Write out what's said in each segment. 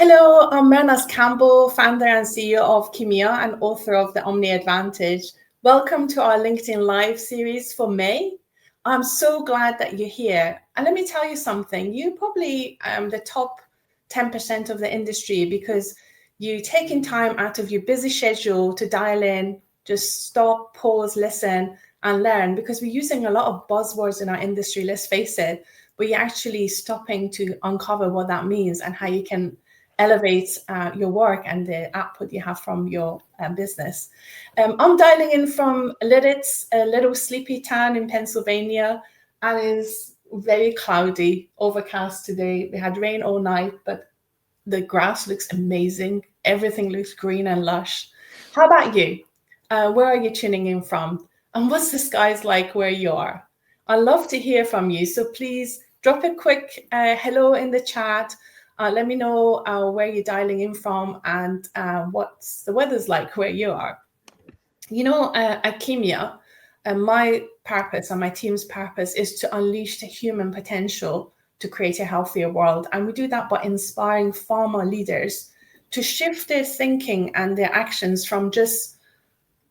Hello, I'm Mehrnaz Campbell, founder and CEO of Kimia and author of The Omni Advantage. Welcome to our LinkedIn Live series for May. I'm so glad that you're here. And let me tell you something, you're probably the top 10% of the industry because you're taking time out of your busy schedule to dial in, just stop, pause, listen, and learn, because we're using a lot of buzzwords in our industry, let's face it, but you're actually stopping to uncover what that means and how you can elevate your work and the output you have from your business. I'm dialing in from Lidditz, a little sleepy town in Pennsylvania, and it's very cloudy, overcast today. We had rain all night, but the grass looks amazing. Everything looks green and lush. How about you? Where are you tuning in from? And what's the skies like where you are? I'd love to hear from you. So please drop a quick hello in the chat. Let me know where you're dialing in from and what's the weather's like where you are. You know, at Kimia, my purpose and my team's purpose is to unleash the human potential to create a healthier world. And we do that by inspiring pharma leaders to shift their thinking and their actions from just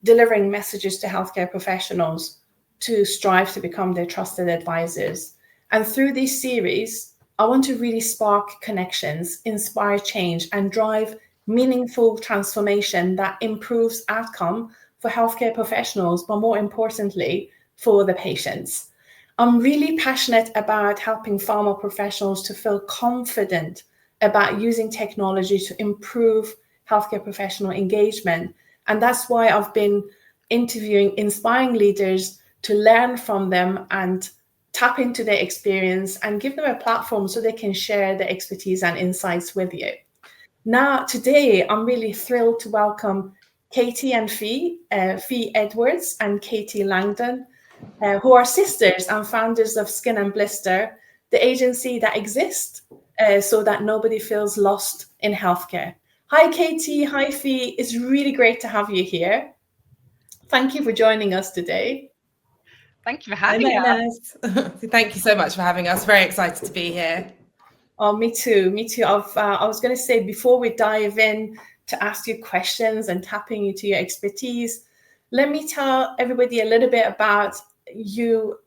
delivering messages to healthcare professionals to strive to become their trusted advisors. And through this series, I want to really spark connections, inspire change, and drive meaningful transformation that improves outcome for healthcare professionals, but more importantly, for the patients. I'm really passionate about helping pharma professionals to feel confident about using technology to improve healthcare professional engagement. And that's why I've been interviewing inspiring leaders to learn from them and tap into their experience and give them a platform so they can share their expertise and insights with you. Now, today, I'm really thrilled to welcome Katie and Fee Edwards and Katie Langdon, who are sisters and founders of Skin Blister, the agency that exists so that nobody feels lost in healthcare. Hi, Katie. Hi, Fee. It's really great to have you here. Thank you for joining us today. Thank you for having us. Thank you so much for having us. Very excited to be here. Oh, me too. Me too. I was going to say, before we dive in to ask you questions and tapping into your expertise, let me tell everybody a little bit about you,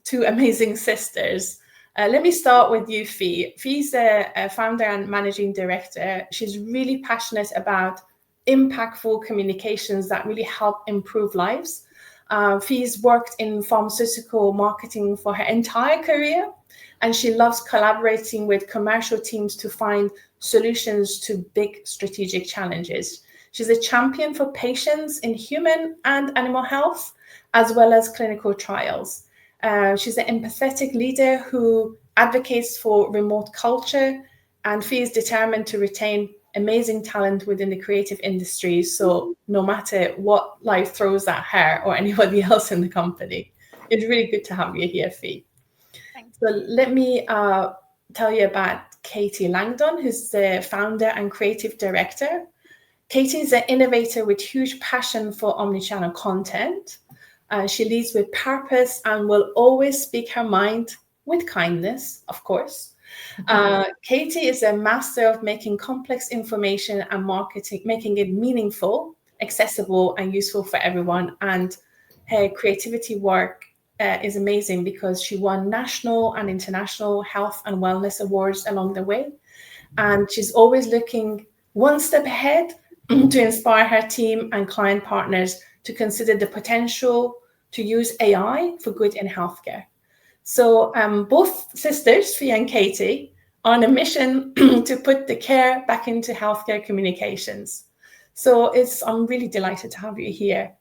two amazing sisters. Let me start with you, Fee. Fee's a founder and managing director. She's really passionate about impactful communications that really help improve lives. Fee's worked in pharmaceutical marketing for her entire career, and she loves collaborating with commercial teams to find solutions to big strategic challenges. She's a champion for patients in human and animal health, as well as clinical trials. She's an empathetic leader who advocates for remote culture, and Fee is determined to retain amazing talent within the creative industry. So no matter what life throws at her or anybody else in the company, it's really good to have you here, Fee. Thanks. So let me tell you about Katie Langdon, who's the founder and creative director. Katie is an innovator with huge passion for omnichannel content. She leads with purpose and will always speak her mind with kindness, of course. Katie is a master of making complex information and marketing, making it meaningful, accessible, and useful for everyone. And her creativity work is amazing because she won national and international health and wellness awards along the way. And she's always looking one step ahead to inspire her team and client partners to consider the potential to use AI for good in healthcare. So both sisters, Fee and Katie, are on a mission to put the care back into healthcare communications. So I'm really delighted to have you here.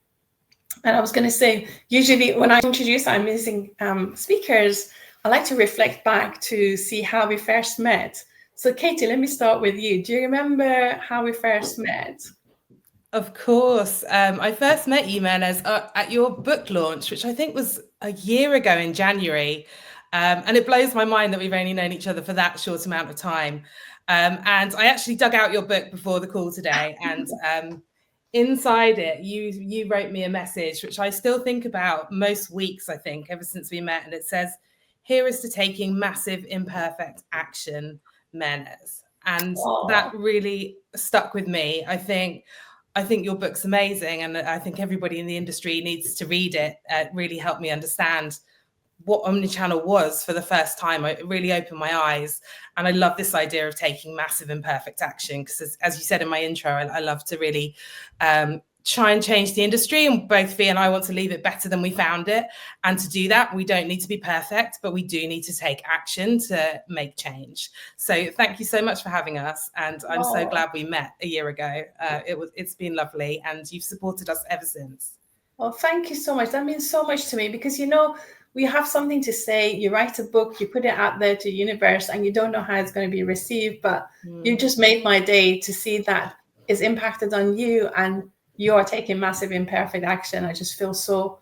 And I was going to say, usually when I introduce our amazing speakers, I like to reflect back to see how we first met. So Katie, let me start with you. Do you remember how we first met? Of course. I first met you, Mehrnaz, at your book launch, which I think was a year ago in January. And it blows my mind that we've only known each other for that short amount of time. And I actually dug out your book before the call today. And inside it, you wrote me a message, which I still think about most weeks, I think, ever since we met. And it says, "Here is to taking massive imperfect action, Mehrnaz." And that really stuck with me. I think your book's amazing, and I think everybody in the industry needs to read it. It really helped me understand what omnichannel was for the first time. It really opened my eyes, and I love this idea of taking massive imperfect action, because as you said in my intro, I love to really try and change the industry, and both Fee and I want to leave it better than we found it. And to do that, we don't need to be perfect, but we do need to take action to make change. So thank you so much for having us, and I'm so glad we met a year ago. It's been lovely, and you've supported us ever since. Well, thank you so much. That means so much to me, because, you know, we have something to say. You write a book, you put it out there to the universe, and you don't know how it's going to be received, but you just made my day to see that it's impacted on you, and you are taking massive imperfect action. I just feel so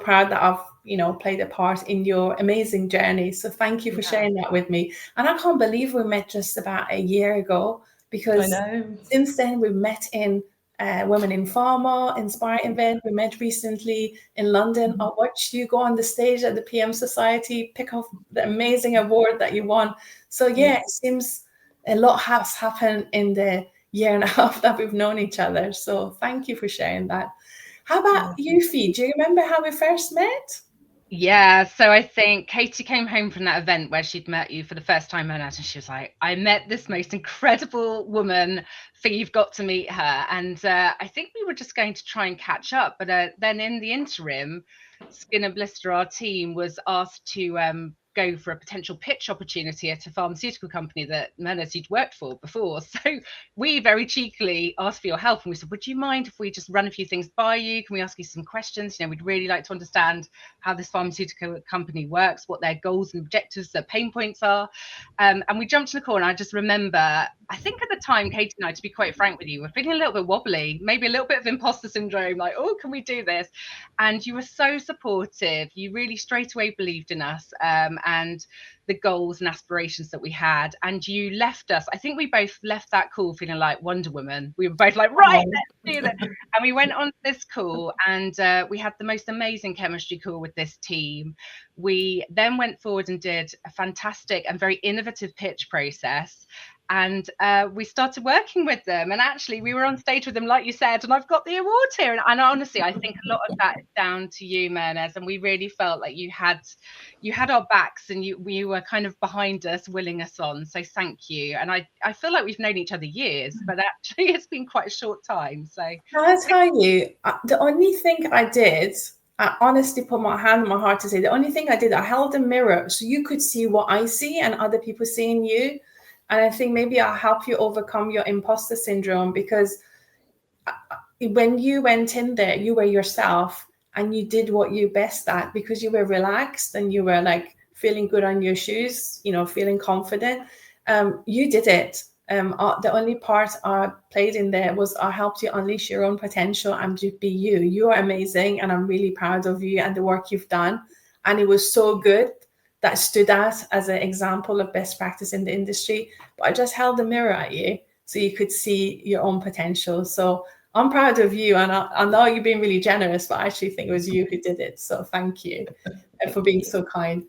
proud that I've, you know, played a part in your amazing journey. So thank you for sharing that with me. And I can't believe we met just about a year ago, because since then we've met in Women in Pharma Inspire event. We met recently in London. I watched you go on the stage at the PM Society, pick up the amazing award that you won. So it seems a lot has happened in the year and a half that we've known each other. So thank you for sharing that. How about you, Fee? Do you remember how we first met? Yeah, so I think Katie came home from that event where she'd met you for the first time, and she was like, I met this most incredible woman, Fee, you've got to meet her. And I think we were just going to try and catch up. But then in the interim, Skin Blister, our team, was asked to go for a potential pitch opportunity at a pharmaceutical company that Mehrnaz you'd worked for before. So we very cheekily asked for your help, and we said, would you mind if we just run a few things by you? Can we ask you some questions? You know, we'd really like to understand how this pharmaceutical company works, what their goals and objectives, their pain points are. And we jumped in the call, and I just remember, I think at the time, Katie and I, to be quite frank with you, were feeling a little bit wobbly, maybe a little bit of imposter syndrome, like, oh, can we do this? And you were so supportive. You really straight away believed in us and the goals and aspirations that we had. And you left us, I think we both left that call feeling like Wonder Woman. We were both like, right, let's do that. And we went on this call, and we had the most amazing chemistry call with this team. We then went forward and did a fantastic and very innovative pitch process. And we started working with them, and actually we were on stage with them, like you said, and I've got the award here. And honestly, I think a lot of that is down to you, Mehrnaz, and we really felt like you had our backs, and you were kind of behind us, willing us on. So thank you. And I feel like we've known each other years, but actually it's been quite a short time. So can I tell you, the only thing I did, I honestly put my hand on my heart to say, the only thing I did, I held a mirror so you could see what I see and other people see in you. And I think maybe I'll help you overcome your imposter syndrome, because when you went in there, you were yourself, and you did what you're best at, because you were relaxed and you were like feeling good on your shoes, you know, feeling confident. You did it. The only part I played in there was I helped you unleash your own potential and just be you. You are amazing, and I'm really proud of you and the work you've done. And it was so good that stood out as an example of best practice in the industry. But I just held the mirror at you so you could see your own potential. So I'm proud of you, and I know you've been really generous, but I actually think it was you who did it. So thank you for being so kind.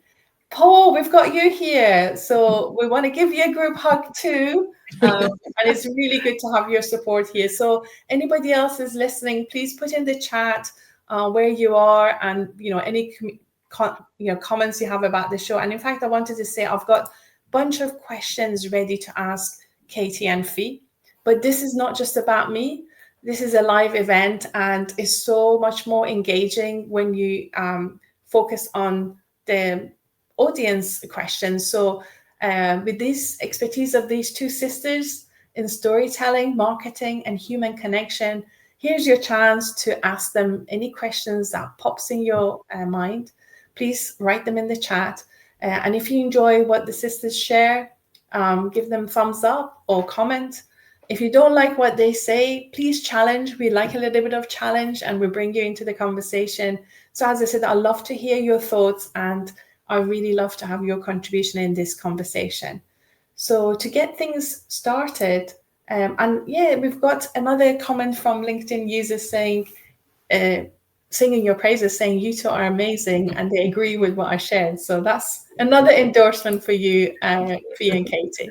Paul, we've got you here. So we want to give you a group hug too. And it's really good to have your support here. So anybody else is listening, please put in the chat where you are, and, you know, any comments you have about the show. And in fact, I wanted to say I've got a bunch of questions ready to ask Katie and Fee, but this is not just about me. This is a live event, and it's so much more engaging when you focus on the audience questions. So with this expertise of these two sisters in storytelling, marketing, and human connection, here's your chance to ask them any questions that pops in your mind. Please write them in the chat. And if you enjoy what the sisters share, give them thumbs up or comment. If you don't like what they say, please challenge. We like a little bit of challenge, and we bring you into the conversation. So as I said, I love to hear your thoughts, and I really love to have your contribution in this conversation. So to get things started, and yeah, we've got another comment from LinkedIn users saying, singing your praises, saying you two are amazing, and they agree with what I shared. So that's another endorsement for you, Fee and Katie.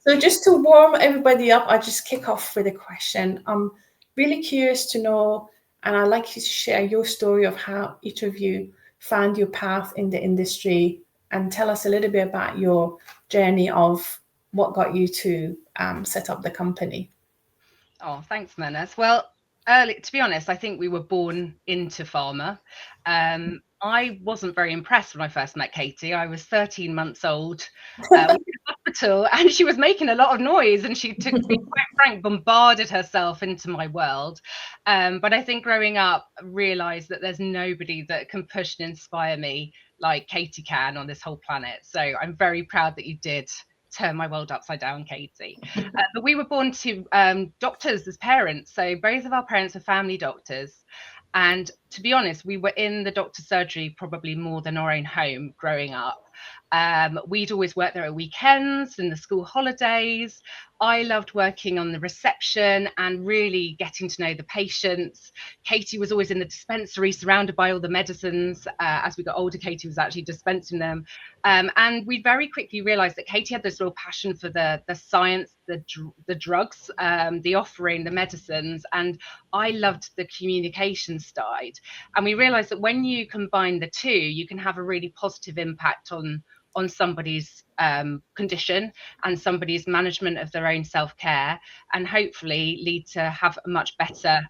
So just to warm everybody up, I'll just kick off with a question. I'm really curious to know, and I'd like you to share your story of how each of you found your path in the industry, and tell us a little bit about your journey of what got you to set up the company. Oh, thanks, Mehrnaz. Well, to be honest, I think we were born into pharma. I wasn't very impressed when I first met Katie. I was 13 months old, in the hospital, and she was making a lot of noise, and she, to be quite frank, bombarded herself into my world. But I think growing up, realised that there's nobody that can push and inspire me like Katie can on this whole planet. So I'm very proud that you did turn my world upside down, Katie. But we were born to doctors as parents. So both of our parents are family doctors. And to be honest, we were in the doctor's surgery probably more than our own home growing up. We'd always worked there at weekends and the school holidays. I loved working on the reception and really getting to know the patients. Katie was always in the dispensary surrounded by all the medicines. As we got older, Katie was actually dispensing them. And we very quickly realized that Katie had this real passion for the science, the drugs, the offering, the medicines. And I loved the communication side. And we realized that when you combine the two, you can have a really positive impact on somebody's condition and somebody's management of their own self-care, and hopefully lead to have a much better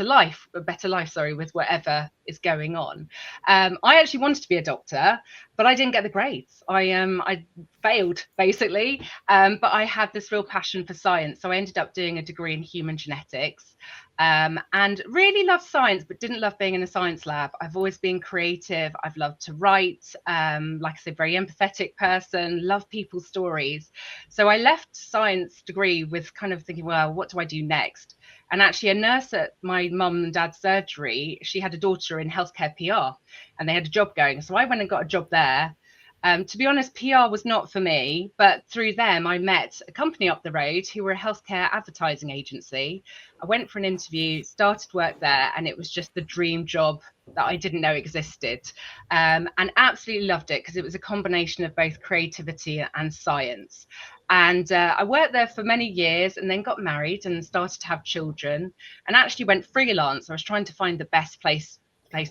life with whatever is going on. I actually wanted to be a doctor, but I didn't get the grades. I failed basically, but I had this real passion for science, so I ended up doing a degree in human genetics. And really loved science, but didn't love being in a science lab. I've always been creative. I've loved to write. Like I said, very empathetic person, love people's stories. So I left science degree with kind of thinking, well, what do I do next? And actually a nurse at my mum and dad's surgery, she had a daughter in healthcare PR and they had a job going. So I went and got a job there. To be honest, PR was not for me, but through them, I met a company up the road who were a healthcare advertising agency. I went for an interview, started work there, and it was just the dream job that I didn't know existed, and absolutely loved it because it was a combination of both creativity and science. And I worked there for many years and then got married and started to have children and actually went freelance. I was trying to find the best place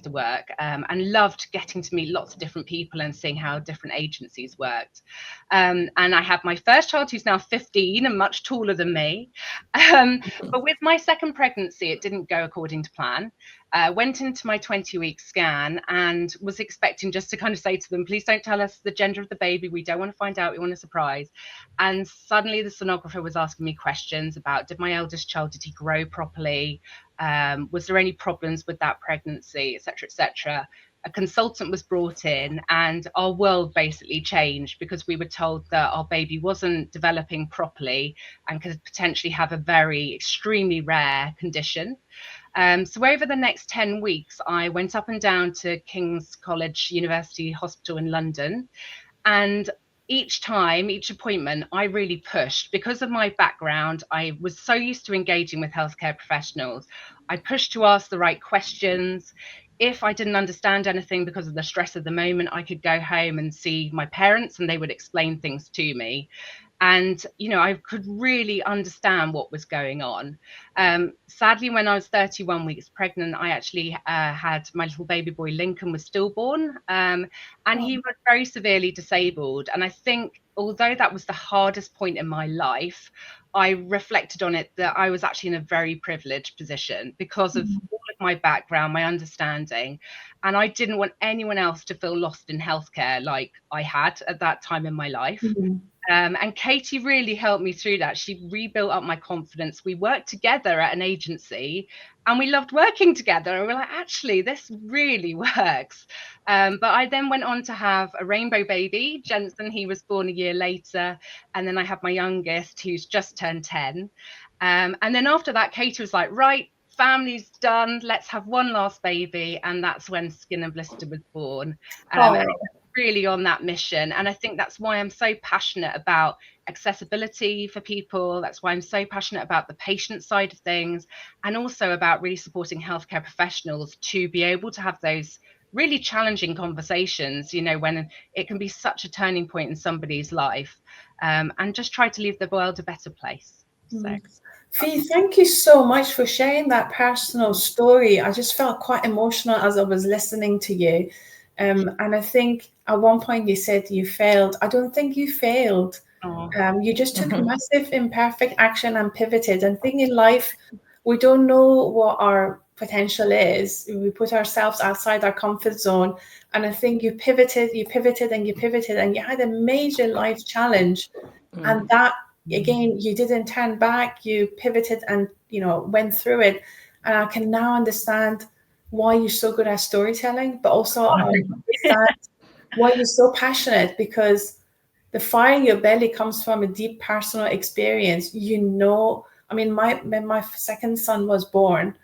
to work, and loved getting to meet lots of different people and seeing how different agencies worked. And I had my first child, who's now 15 and much taller than me. But with my second pregnancy, it didn't go according to plan. Went into my 20-week scan and was expecting just to kind of say to them, please don't tell us the gender of the baby. We don't want to find out. We want a surprise. And suddenly the sonographer was asking me questions about, did my eldest child, did he grow properly? Was there any problems with that pregnancy, etc., etc. A consultant was brought in and our world basically changed because we were told that our baby wasn't developing properly and could potentially have a very extremely rare condition. So over the next 10 weeks, I went up and down to King's College University Hospital in London. And each appointment, I really pushed. Because of my background, I was so used to engaging with healthcare professionals. I pushed to ask the right questions. If I didn't understand anything because of the stress of the moment, I could go home and see my parents and they would explain things to me. And, I could really understand what was going on. Sadly, when I was 31 weeks pregnant, I actually had my little baby boy, Lincoln, was stillborn, and he was very severely disabled. And I think, although that was the hardest point in my life, I reflected on it that I was actually in a very privileged position because of all of my background, my understanding. And I didn't want anyone else to feel lost in healthcare like I had at that time in my life. And Katie really helped me through that. She rebuilt up my confidence. We worked together at an agency and we loved working together. And we're like, actually, this really works. But I then went on to have a rainbow baby, Jensen. He was born a year later. And then I had my youngest, who's just turned 10. And then after that, Katie was like, right, family's done. Let's have one last baby. And that's when Skin Blister was born. Really on that mission. And I think that's why I'm so passionate about accessibility for people. That's why I'm so passionate about the patient side of things, and also about really supporting healthcare professionals to be able to have those really challenging conversations, you know, when it can be such a turning point in somebody's life, and just try to leave the world a better place. So Fee, thank you so much for sharing that personal story. I just felt quite emotional as I was listening to you. And I think at one point you said you failed. I don't think you failed. You just took massive imperfect action and pivoted. And thing in life, we don't know what our potential is. We put ourselves outside our comfort zone. And I think you pivoted, and you had a major life challenge. And that, again, you didn't turn back, you pivoted and, you know, went through it. And I can now understand why you're so good at storytelling, but also I understand why you're so passionate, because the fire in your belly comes from a deep personal experience. You know, I mean, when my second son was born,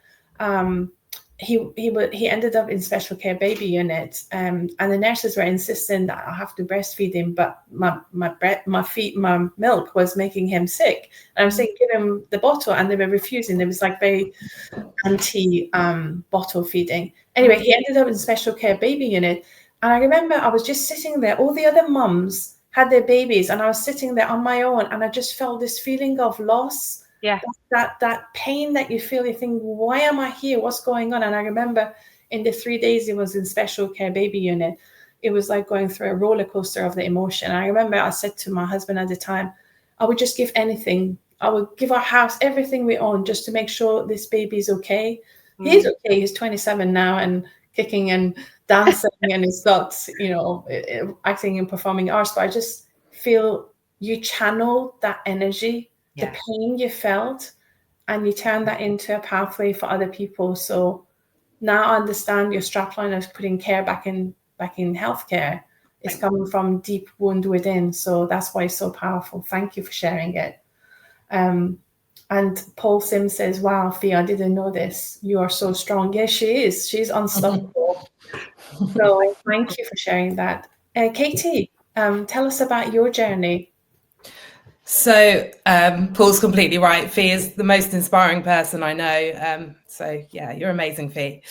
he ended up in special care baby unit, and the nurses were insisting that I have to breastfeed him, but my milk was making him sick. And I was saying, give him the bottle, and they were refusing. There was like very anti bottle feeding. Anyway, he ended up in special care baby unit, and I remember I was just sitting there. All the other mums had their babies, and I was sitting there on my own, and I just felt this feeling of loss. Yeah. That pain that you feel, you think, why am I here? What's going on? And I remember in the 3 days it was in special care baby unit, it was like going through a roller coaster of the emotion. I remember I said to my husband at the time, I would just give anything. I would give our house, everything we own, just to make sure this baby's okay. He's okay. He's 27 now and kicking and dancing, and he's got, you know, acting and performing arts. But I just feel you channel that energy, the pain you felt, and you turn that into a pathway for other people. So now I understand your strapline of putting care back in healthcare is coming from deep wound within. So that's why it's so powerful. Thank you for sharing it. And Paul Sims says, wow, Fee, I didn't know this. You are so strong. Yes, she is. She's unstoppable. So thank you for sharing that. Katie, tell us about your journey. So Paul's completely right. Fee is the most inspiring person I know. So yeah, you're amazing, Fee.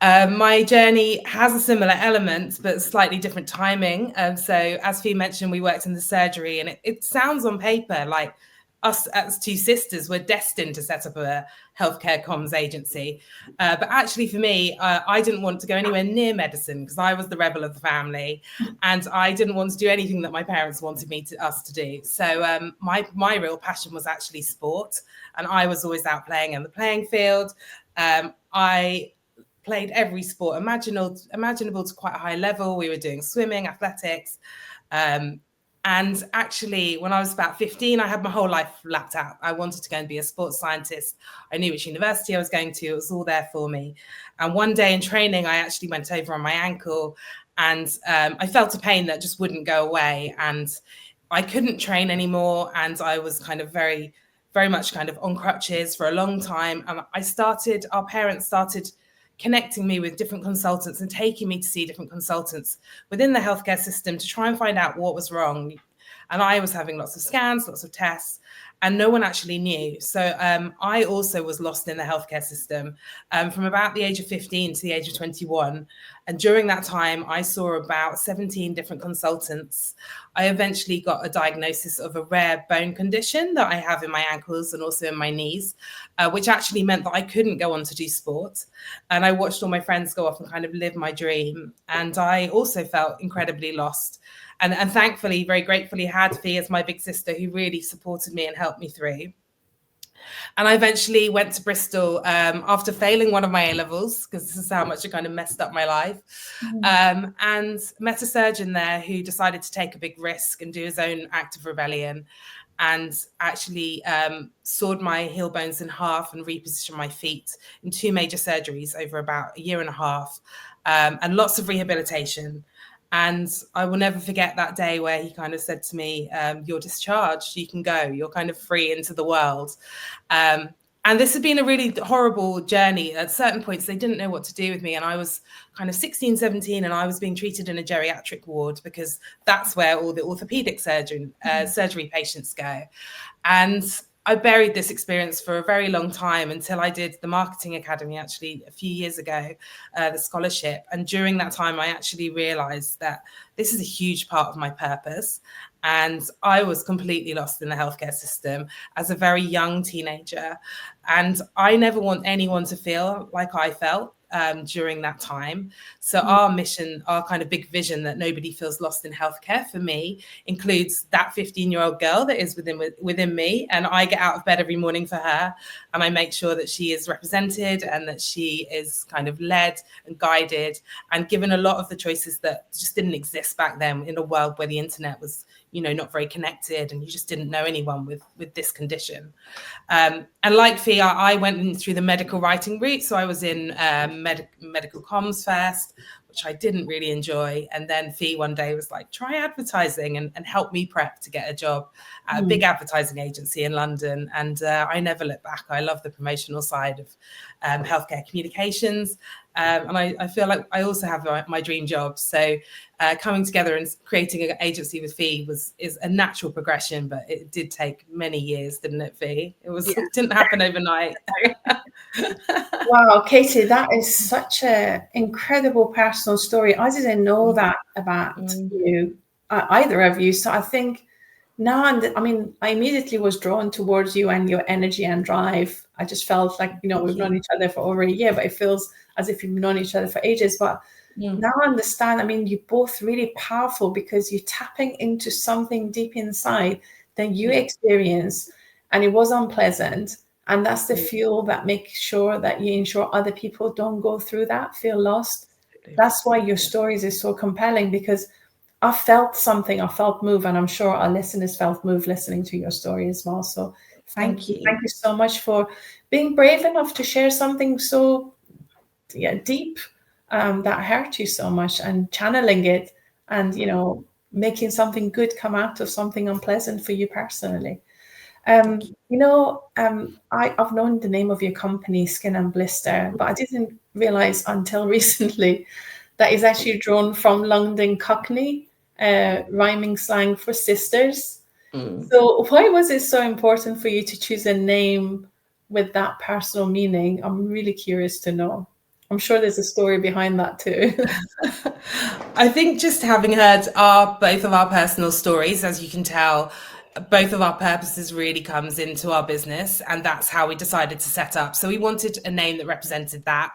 My journey has a similar element, but slightly different timing. So as Fee mentioned, we worked in the surgery, and it sounds on paper like us as two sisters were destined to set up a healthcare comms agency. But actually for me, I didn't want to go anywhere near medicine because I was the rebel of the family, and I didn't want to do anything that my parents wanted us to do. So my real passion was actually sport, and I was always out playing in the playing field. I played every sport imaginable to quite a high level. We were doing swimming, athletics, and actually, when I was about 15, I had my whole life lapped out. I wanted to go and be a sports scientist. I knew which university I was going to. It was all there for me. And one day in training, I actually went over on my ankle, and I felt a pain that just wouldn't go away. And I couldn't train anymore. And I was kind of very, very much kind of on crutches for a long time. And our parents started connecting me with different consultants and taking me to see different consultants within the healthcare system to try and find out what was wrong. And I was having lots of scans, lots of tests, and no one actually knew. So I also was lost in the healthcare system from about the age of 15 to the age of 21. And during that time, I saw about 17 different consultants. I eventually got a diagnosis of a rare bone condition that I have in my ankles and also in my knees, which actually meant that I couldn't go on to do sport. And I watched all my friends go off and kind of live my dream. And I also felt incredibly lost. And thankfully, very gratefully, had Fee as my big sister who really supported me and helped me through. And I eventually went to Bristol after failing one of my A-levels, because this is how much it kind of messed up my life, and met a surgeon there who decided to take a big risk and do his own act of rebellion, and actually sawed my heel bones in half and repositioned my feet in 2 major surgeries over about a year and a half, and lots of rehabilitation. And I will never forget that day where he kind of said to me, you're discharged, you can go, you're kind of free into the world. And this had been a really horrible journey. At certain points, they didn't know what to do with me. And I was kind of 16, 17, and I was being treated in a geriatric ward because that's where all the orthopedic surgery patients go. And I buried this experience for a very long time until I did the Marketing Academy, actually, a few years ago, the scholarship. And during that time, I actually realized that this is a huge part of my purpose. And I was completely lost in the healthcare system as a very young teenager. And I never want anyone to feel like I felt during that time. So our mission, our kind of big vision that nobody feels lost in healthcare, for me, includes that 15-year-old girl that is within me. And I get out of bed every morning for her, and I make sure that she is represented and that she is kind of led and guided and given a lot of the choices that just didn't exist back then in a world where the internet was, not very connected, and you just didn't know anyone with this condition. And like Fee, I went in through the medical writing route. So I was in medical comms first, which I didn't really enjoy. And then Fee one day was like, try advertising and help me prep to get a job at a big advertising agency in London. And I never looked back. I love the promotional side of healthcare communications. And I feel like I also have my dream job. So coming together and creating an agency with Fee is a natural progression, but it did take many years, didn't it, Fee? It didn't happen overnight. Wow, Katie, that is such an incredible personal story. I didn't know that about you, either of you. So I think now, I immediately was drawn towards you and your energy and drive. I just felt like, we've known each other for over a year, but it feels as if you've known each other for ages. But now I understand, you're both really powerful because you're tapping into something deep inside that you experience, and it was unpleasant. And that's the fuel that makes sure that you ensure other people don't go through that, feel lost. That's why your stories is so compelling, because I felt something, I felt moved, and I'm sure our listeners felt moved listening to your story as well. So thank you. Thank you so much for being brave enough to share something so deep that hurt you so much, and channeling it, and making something good come out of something unpleasant for you personally. I've known the name of your company, Skin Blister, but I didn't realize until recently that it's actually drawn from Langdon Cockney, rhyming slang for sisters. So why was it so important for you to choose a name with that personal meaning? I'm really curious to know. I'm sure there's a story behind that too. I think just having heard both of our personal stories, as you can tell, both of our purposes really comes into our business, and that's how we decided to set up. So we wanted a name that represented that.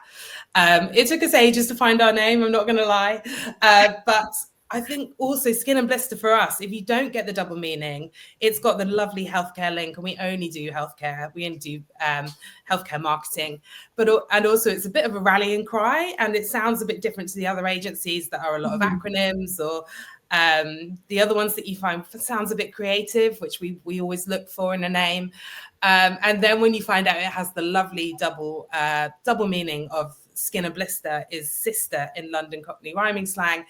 It took us ages to find our name, I'm not going to lie. But I think also Skin Blister for us, if you don't get the double meaning, it's got the lovely healthcare link, and we only do healthcare. We only do healthcare marketing, and also it's a bit of a rallying cry, and it sounds a bit different to the other agencies that are a lot of acronyms, or the other ones that you find sounds a bit creative, which we always look for in a name. And then when you find out it has the lovely double meaning of Skin Blister is sister in London Cockney rhyming slang,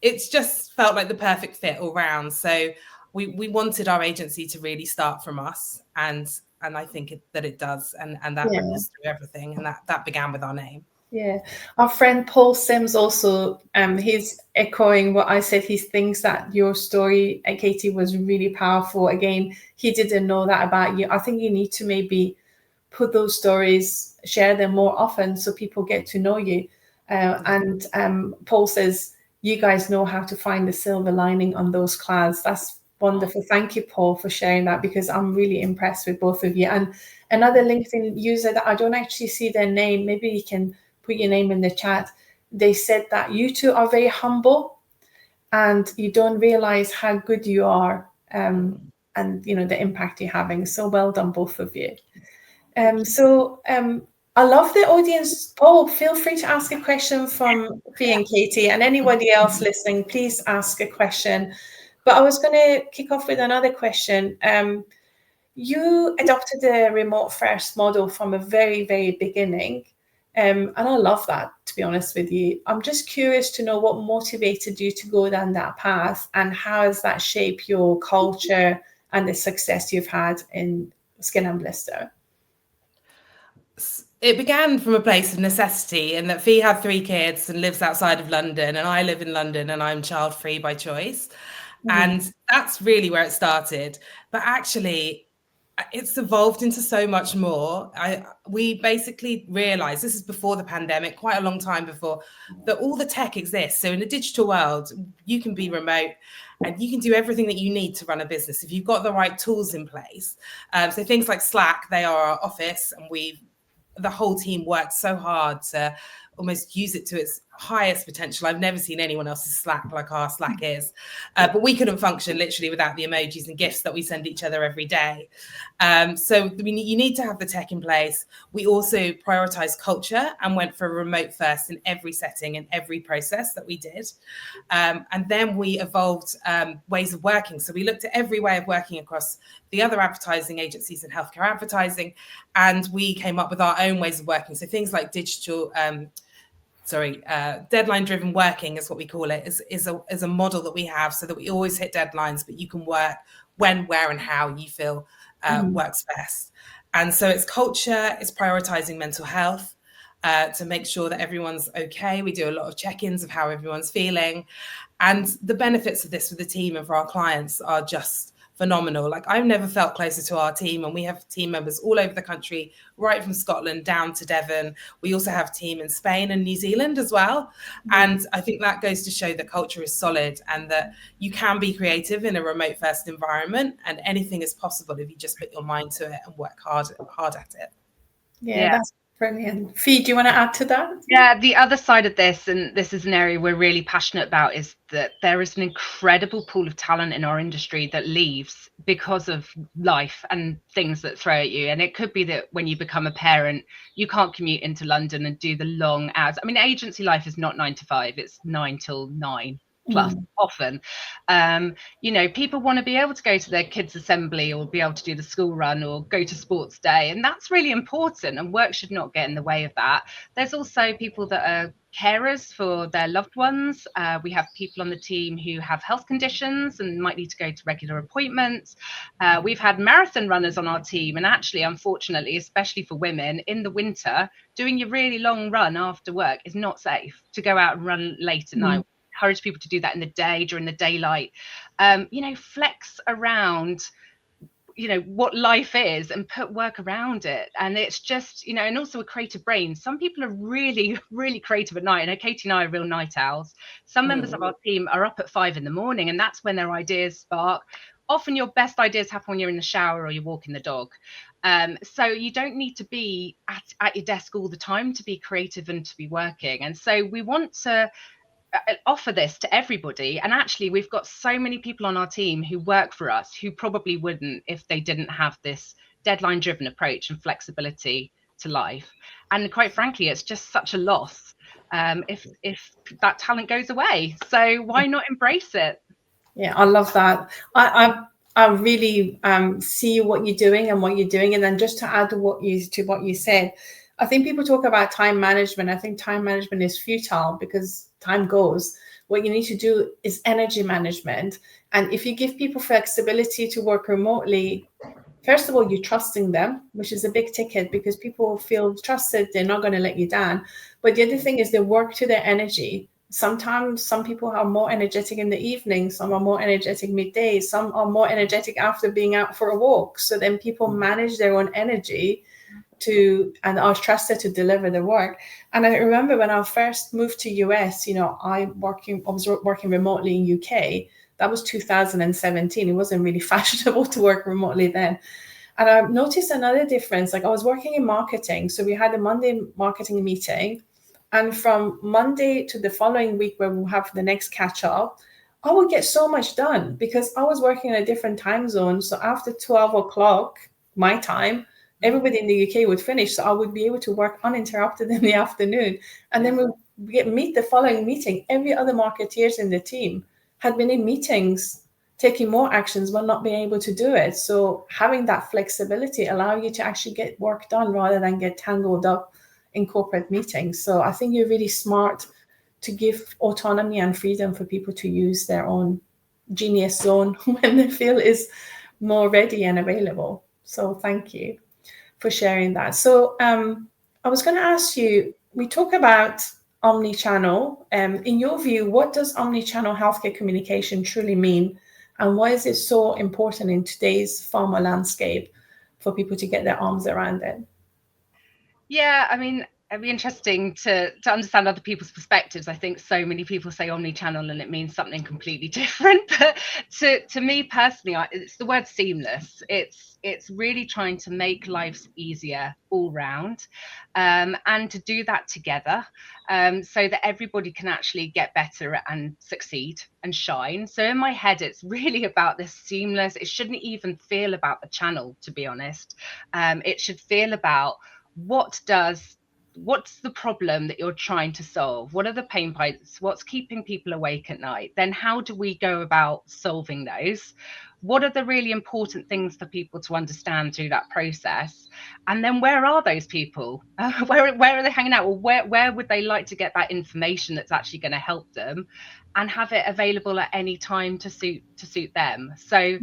it's just felt like the perfect fit all round. So we wanted our agency to really start from us, and I think that it does, and that ripples through everything, and that began with our name. Yeah, our friend Paul Sims also, he's echoing what I said. He thinks that your story, Katie, was really powerful. Again, he didn't know that about you. I think you need to maybe put those stories, share them more often so people get to know you. And Paul says, you guys know how to find the silver lining on those clouds. That's wonderful. Thank you, Paul, for sharing that, because I'm really impressed with both of you. And another LinkedIn user that I don't actually see their name, maybe you can put your name in the chat. They said that you two are very humble, and you don't realize how good you are, and the impact you're having. So well done, both of you. I love the audience. Paul, feel free to ask a question from Fee and Katie, and anybody else listening, please ask a question. But I was going to kick off with another question. You adopted the remote first model from a very, very beginning. And I love that, to be honest with you. I'm just curious to know what motivated you to go down that path, and how has that shaped your culture and the success you've had in Skin Blister? It began from a place of necessity, in that Fee had 3 kids and lives outside of London, and I live in London and I'm child-free by choice. And that's really where it started. But actually, it's evolved into so much more. We basically realized, this is before the pandemic, quite a long time before, that all the tech exists. So in a digital world, you can be remote and you can do everything that you need to run a business if you've got the right tools in place. So things like Slack, they are our office, and the whole team worked so hard to almost use it to its highest potential. I've never seen anyone else's Slack like our Slack is, but we couldn't function literally without the emojis and gifts that we send each other every day. So you need to have the tech in place. We also prioritized culture and went for a remote first in every setting and every process that we did. And then we evolved ways of working. So we looked at every way of working across the other advertising agencies and healthcare advertising, and we came up with our own ways of working. So things like digital, deadline-driven working is what we call it, is a model that we have so that we always hit deadlines, but you can work when, where, and how you feel works best. And so it's culture, it's prioritizing mental health to make sure that everyone's okay. We do a lot of check-ins of how everyone's feeling. And the benefits of this for the team and for our clients are just phenomenal. Like, I've never felt closer to our team, and we have team members all over the country, right from Scotland down to Devon. We also have a team in Spain and New Zealand as well. And I think that goes to show that culture is solid and that you can be creative in a remote first environment, and anything is possible if you just put your mind to it and work hard at it. Yeah. That's brilliant. Fee, do you want to add to that? Yeah, the other side of this, and this is an area we're really passionate about, is that there is an incredible pool of talent in our industry that leaves because of life and things that throw at you. And it could be that when you become a parent, you can't commute into London and do the long hours. I mean, agency life is not 9 to 5, it's 9 till 9. Plus often, people want to be able to go to their kids' assembly or be able to do the school run or go to sports day, and that's really important, and work should not get in the way of that. There's also people that are carers for their loved ones. We have people on the team who have health conditions and might need to go to regular appointments. We've had marathon runners on our team, and actually, unfortunately, especially for women, in the winter, doing your really long run after work is not safe to go out and run late at night. Encourage people to do that in the day, during the daylight, flex around, what life is and put work around it. And it's just, and also a creative brain. Some people are really, really creative at night. I know Katie and I are real night owls. Some members of our team are up at 5 a.m, and that's when their ideas spark. Often your best ideas happen when you're in the shower or you're walking the dog. So you don't need to be at your desk all the time to be creative and to be working. And so we want to offer this to everybody, and actually we've got so many people on our team who work for us who probably wouldn't if they didn't have this deadline driven approach and flexibility to life. And quite frankly, it's just such a loss if that talent goes away. So why not embrace it? Yeah, I love that. I really see what you're doing and what you're doing. And then just to add to what you said, I think people talk about time management. I think time management is futile because time goes. What you need to do is energy management. And if you give people flexibility to work remotely, first of all, you're trusting them, which is a big ticket because people feel trusted. They're not going to let you down. But the other thing is they work to their energy. Sometimes some people are more energetic in the evening. Some are more energetic midday. Some are more energetic after being out for a walk. So then people manage their own energy and are trusted to deliver the work. And I remember when I first moved to US, I was working remotely in UK. That was 2017. It wasn't really fashionable to work remotely then. And I noticed another difference. Like, I was working in marketing. So we had a Monday marketing meeting. And from Monday to the following week, when we'll have the next catch up, I would get so much done because I was working in a different time zone. So after 12 o'clock, my time, everybody in the UK would finish. So I would be able to work uninterrupted in the afternoon. And then we'll meet the following meeting. Every other marketeers in the team had been in meetings, taking more actions, but not being able to do it. So having that flexibility allow you to actually get work done rather than get tangled up in corporate meetings. So I think you're really smart to give autonomy and freedom for people to use their own genius zone when they feel is more ready and available. So thank you for sharing that. So I was going to ask you, we talk about omnichannel. In your view, what does omnichannel healthcare communication truly mean? And why is it so important in today's pharma landscape? for people to get their arms around it. Yeah, I mean, it'd be interesting to understand other people's perspectives. I think so many people say omnichannel and it means something completely different. But to me personally, it's the word seamless. It's really trying to make lives easier all round, and to do that together, so that everybody can actually get better and succeed and shine. So in my head, it's really about this seamless. It shouldn't even feel about the channel, to be honest. It should feel about what's the problem that you're trying to solve? What are the pain points? What's keeping people awake at night? Then how do we go about solving those? What are the really important things for people to understand through that process? And then where are those people? Where are they hanging out? Or where would they like to get that information that's actually going to help them, and have it available at any time to suit them? So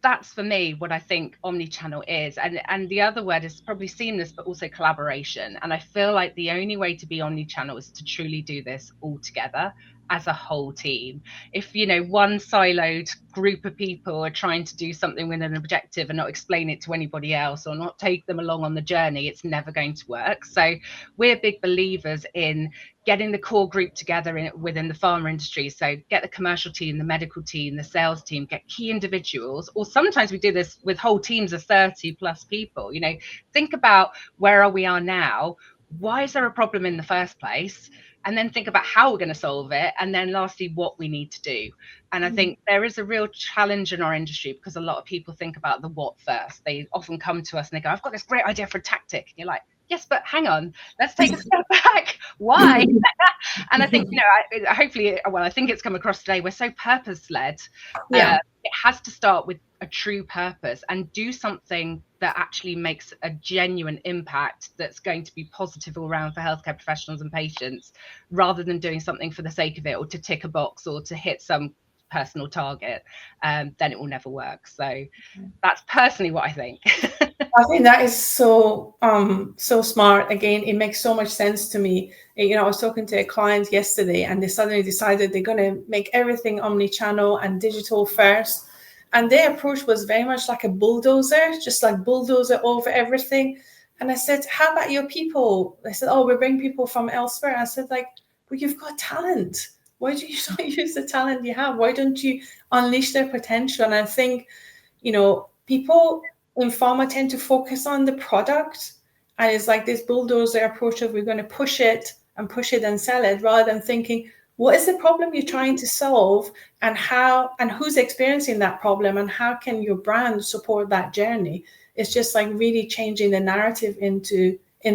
that's for me what I think omnichannel is. And the other word is probably seamless, but also collaboration. And I feel like the only way to be omnichannel is to truly do this all together as a whole team. If, you know, one siloed group of people are trying to do something with an objective and not explain it to anybody else or not take them along on the journey, it's never going to work. So we're big believers in getting the core group together within the pharma industry. So get the commercial team, the medical team, the sales team, get key individuals, or sometimes we do this with whole teams of 30 plus people. You know, think about where we are now. Why is there a problem in the first place? And then think about how we're going to solve it. And then lastly, what we need to do. And I think there is a real challenge in our industry because a lot of people think about the what first. They often come to us and they go, I've got this great idea for a tactic. And you're like, yes, but hang on, let's take a step back. Why? And I think, you know, hopefully, well, I think it's come across today. We're so purpose-led. Yeah. It has to start with a true purpose and do something that actually makes a genuine impact that's going to be positive all around for healthcare professionals and patients, rather than doing something for the sake of it or to tick a box or to hit some personal target. Then it will never work. So that's personally what I think. I think that is so smart. Again, it makes so much sense to me. You know, I was talking to a client yesterday and they suddenly decided they're going to make everything omni-channel and digital first. And their approach was very much like a bulldozer, just like bulldozer over everything. And I said, how about your people? They said, oh, we bring people from elsewhere. I said, like, well, you've got talent. Why do you not use the talent you have? Why don't you unleash their potential? And I think, you know, people in pharma tend to focus on the product, and it's like this bulldozer approach of we're going to push it and sell it, rather than thinking, what is the problem you're trying to solve, and how, and who's experiencing that problem, and how can your brand support that journey? It's just like really changing the narrative in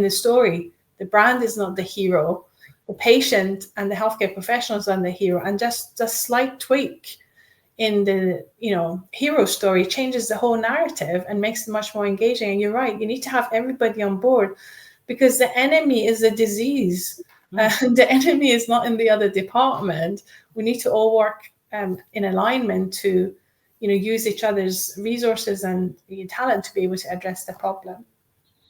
the story. The brand is not the hero, the patient and the healthcare professionals are the hero, and just a slight tweak in the, you know, hero story changes the whole narrative and makes it much more engaging. And you're right, you need to have everybody on board, because the enemy is the disease. The enemy is not in the other department. We need to all work in alignment to, you know, use each other's resources and talent to be able to address the problem.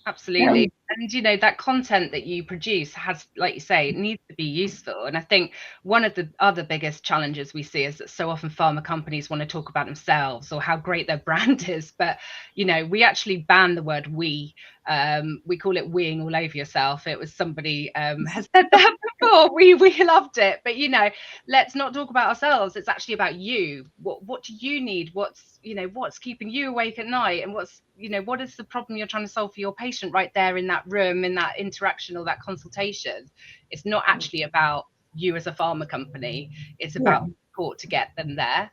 Absolutely. And, you know, that content that you produce has, like you say, it needs to be useful. And I think one of the other biggest challenges we see is that so often pharma companies want to talk about themselves or how great their brand is. But, you know, we actually ban the word we. We call it weeing all over yourself. It was somebody has said that before. We loved it. But, you know, let's not talk about ourselves. It's actually about you. What do you need? What's, you know, what's keeping you awake at night? And what's, you know, what is the problem you're trying to solve for your patient right there in that room, in that interaction or that consultation? It's not actually about you as a pharma company. It's about support to get them there.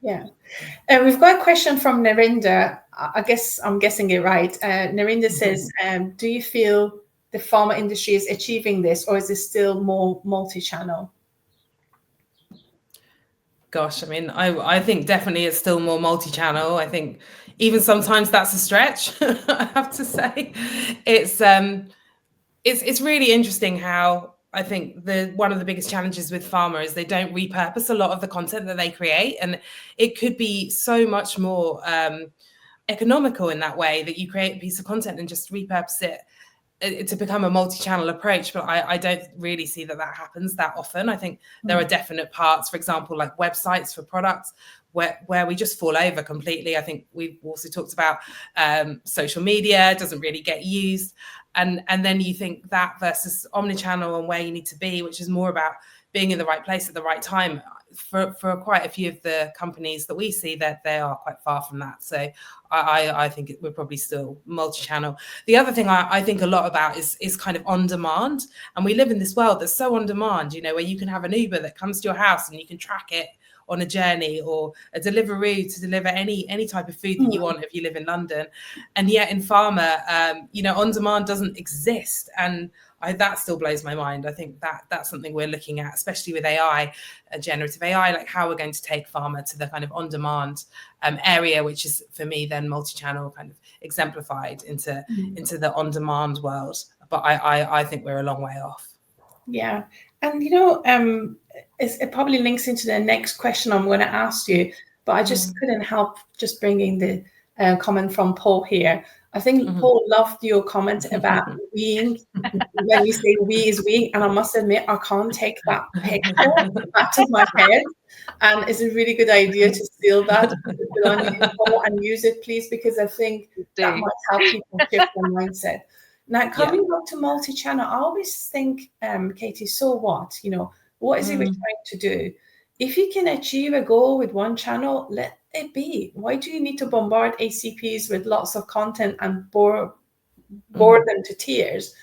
Yeah. We've got a question from Narinder. I guess I'm guessing it right. Narinder says, do you feel the pharma industry is achieving this, or is it still more multi-channel? Gosh, I mean, I think definitely it's still more multi-channel. I think even sometimes that's a stretch, I have to say. It's really interesting how I think one of the biggest challenges with pharma is they don't repurpose a lot of the content that they create. And it could be so much more economical in that way, that you create a piece of content and just repurpose it to become a multi-channel approach, but I don't really see that happens that often. I think there are definite parts, for example, like websites for products, where we just fall over completely. I think we've also talked about social media doesn't really get used, and then you think that versus omnichannel and where you need to be, which is more about being in the right place at the right time. For quite a few of the companies that we see, that they are quite far from that. So I think we're probably still multi-channel. The other thing I think a lot about is kind of on demand, and we live in this world that's so on demand, where you can have an Uber that comes to your house and you can track it on a journey, or a Deliveroo to deliver any type of food that you want if you live in London. And yet in pharma, on demand doesn't exist, and that still blows my mind. I think that's something we're looking at, especially with AI, generative AI, like how we're going to take pharma to the kind of on-demand area, which is for me then multi-channel kind of exemplified into the on-demand world. But I think we're a long way off. Yeah, and it probably links into the next question I'm going to ask you, but I just couldn't help just bringing the comment from Paul here. I think Paul loved your comment about weeing. When you say we is we, and I must admit, I can't take that picture out of my head. And it's a really good idea to steal that and use it, please, because I think that might help people shift their mindset. Now, coming back to multi-channel, I always think, Katie, so what? What is it we're trying to do? If you can achieve a goal with one channel, let it be. Why do you need to bombard HCPs with lots of content and bore them to tears?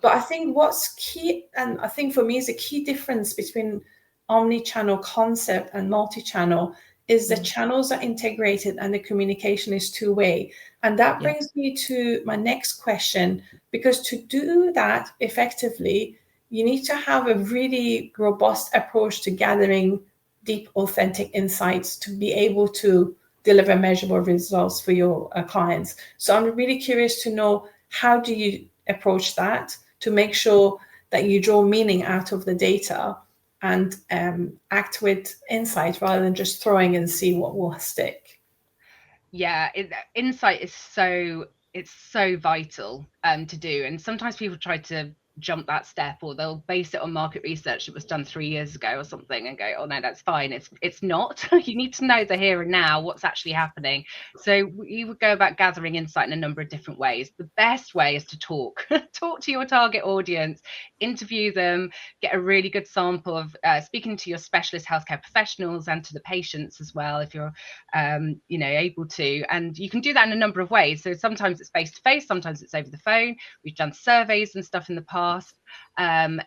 But I think what's key, and I think for me is a key difference between omni-channel concept and multi-channel, is the channels are integrated and the communication is two-way. And that brings me to my next question, because to do that effectively, you need to have a really robust approach to gathering deep, authentic insights to be able to deliver measurable results for your clients. So I'm really curious to know, how do you approach that to make sure that you draw meaning out of the data and act with insight rather than just throwing and see what will stick? Yeah, insight is so vital to do, and sometimes people try to jump that step, or they'll base it on market research that was done 3 years ago or something and go, oh no, that's fine. It's not. You need to know the here and now, what's actually happening. So you would go about gathering insight in a number of different ways. The best way is to talk to your target audience, interview them, get a really good sample of speaking to your specialist healthcare professionals and to the patients as well, if you're able to. And you can do that in a number of ways. So sometimes it's face to face, sometimes it's over the phone. We've done surveys and stuff in the past.